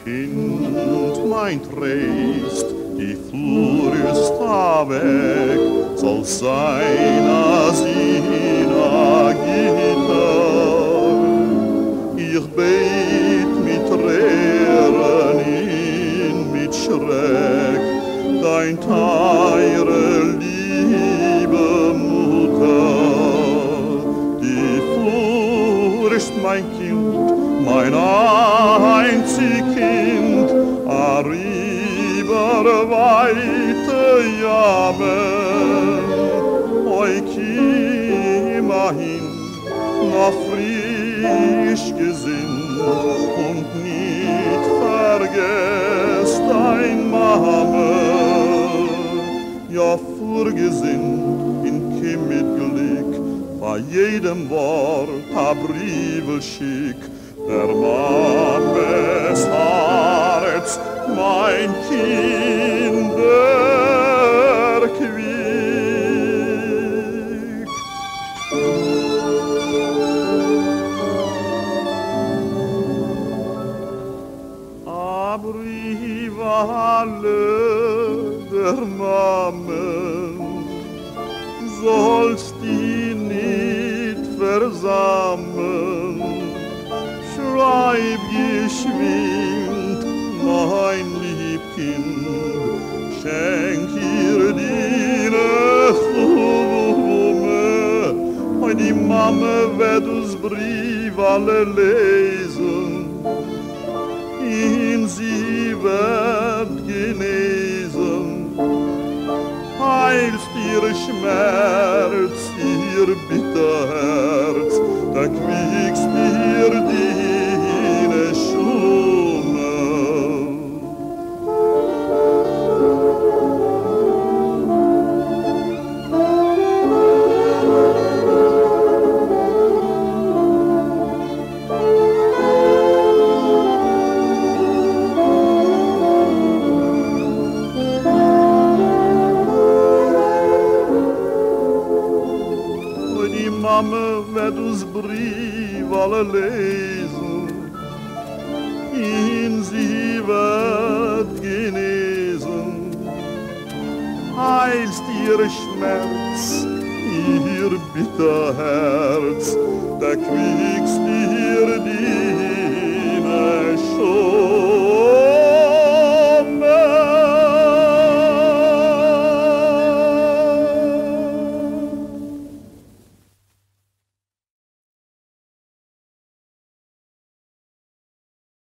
Kind, mein Trest, die Flurst weg, soll sein as in a Gitter. Ich bet mit Tränen in mit Schreck, dein teure liebe Mutter. Die Flurst, mein Kind, mein einzig Kind, a rüber weite Jammer. Oi, immerhin, noch frisch gesinnt und nicht vergesst dein Mame. Ja, vorgesinnt in Kimmit Glück, bei jedem Wort a Briefel schick, der Mames Herz, mein Kinderquick. A Brief alle der Mamen, sollst die nicht versammeln. Schreib geschwind, mein Liebkind, schenk ihr die Blume. Und die Mama wird uns Brief alle lesen, in sie wird genesen. Heilst ihr Schmerz, ihr bitter Herz, da quickst ihr die Schumme. Mama wird uns Brief alle lesen, in sie wird genesen. Heilst ihr Schmerz, ihr bitter Herz, da quickst ihr die Schuld.